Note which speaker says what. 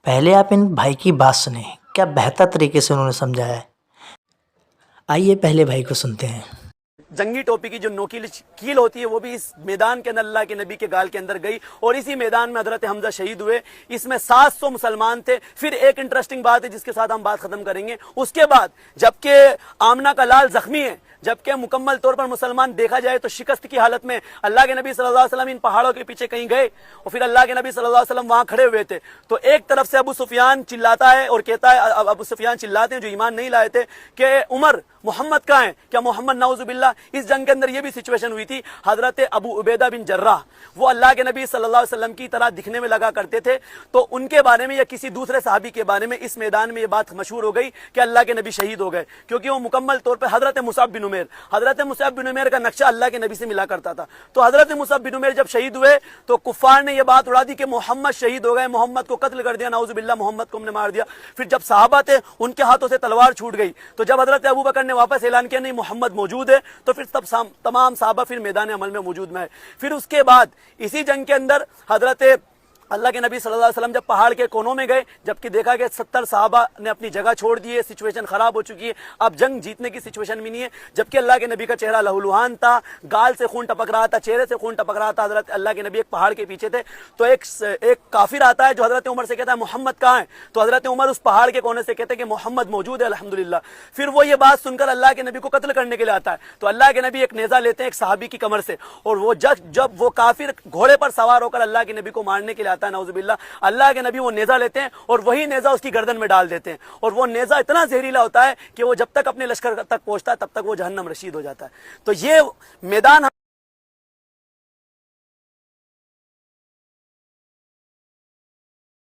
Speaker 1: پہلے آپ ان بھائی کی بات سنیں، کیا بہتر طریقے سے انہوں نے سمجھایا ہے۔ آئیے پہلے بھائی کو سنتے ہیں۔
Speaker 2: جنگی ٹوپی کی جو نوکیل کیل ہوتی ہے وہ بھی اس میدان کے اندر اللہ کے نبی کے گال کے اندر گئی، اور اسی میدان میں حضرت حمزہ شہید ہوئے۔ اس میں 700 مسلمان تھے۔ پھر ایک انٹرسٹنگ بات ہے جس کے ساتھ ہم بات ختم کریں گے، اس کے بعد جبکہ آمنہ کا لال زخمی ہے، جبکہ مکمل طور پر مسلمان دیکھا جائے تو شکست کی حالت میں، اللہ کے نبی صلی اللہ علیہ وسلم ان پہاڑوں کے پیچھے کہیں گئے اور پھر اللہ کے نبی صلی اللہ علیہ وسلم وہاں کھڑے ہوئے تھے، تو ایک طرف سے ابو سفیان چلاتا ہے اور کہتا ہے، ابو سفیان چلاتے ہیں جو ایمان نہیں لائے تھے، کہ عمر محمد کہاں ہیں، کیا محمد نعوذ باللہ۔ اس جنگ کے اندر یہ بھی سچویشن ہوئی تھی، حضرت ابو عبیدہ بن جراح وہ اللہ کے نبی صلی اللہ علیہ وسلم کی طرح دکھنے میں لگا کرتے تھے، تو ان کے بارے میں یا کسی دوسرے صحابی کے بارے میں اس میدان میں یہ بات مشہور ہو گئی کہ اللہ کے نبی شہید ہو گئے، کیونکہ وہ مکمل طور پر حضرت مصعب بن عمیر کا نقشہ اللہ کے نبی سے ملا کرتا تھا۔ تو حضرت مصعب بن عمیر جب شہید ہوئے تو کفار نے یہ بات اڑا دی کہ محمد شہید ہو گئے، محمد کو قتل کر دیا، نعوذ باللہ محمد کو ہم نے مار دیا۔ پھر جب صحابہ تھے ان کے ہاتھوں سے تلوار چھوٹ گئی، تو جب حضرت ابوبکر نے واپس اعلان کیا نہیں محمد موجود ہے، تو پھر تب تمام صحابہ پھر میدان عمل میں موجود میں ہے۔ پھر اس کے بعد اسی جنگ کے اندر حضرت اللہ کے نبی صلی اللہ علیہ وسلم جب پہاڑ کے کونوں میں گئے، جبکہ دیکھا کہ 70 صحابہ نے اپنی جگہ چھوڑ دی ہے، سچویشن خراب ہو چکی ہے، اب جنگ جیتنے کی سچویشن بھی نہیں ہے، جبکہ اللہ کے نبی کا چہرہ لہولہان تھا، گال سے خون ٹپک رہا تھا، چہرے سے خون ٹپک رہا تھا، حضرت اللہ کے نبی ایک پہاڑ کے پیچھے تھے، تو ایک کافر آتا ہے جو حضرت عمر سے کہتا ہے محمد کہاں ہے، تو حضرت عمر اس پہاڑ کے کونے سے کہتے ہیں کہ محمد موجود ہے الحمدللہ۔ پھر وہ یہ بات سن کر اللہ کے نبی کو قتل کرنے کے لیے آتا ہے، تو اللہ کے نبی ایک نیزہ لیتے ہیں ایک صحابی کی کمر سے، اور وہ جب وہ کافر گھوڑے پر سوار ہو کر اللہ کے نبی کو مارنے کے لیے آتا ہے، نعوذ باللہ، اللہ کے نبی وہ نیزہ لیتے ہیں اور وہی نیزہ اس کی گردن میں ڈال دیتے ہیں، اور وہ نیزہ اتنا زہریلا ہوتا ہے کہ وہ جب تک اپنے لشکر تک پہنچتا ہے تب تک وہ جہنم رسید ہو جاتا ہے۔ تو یہ میدان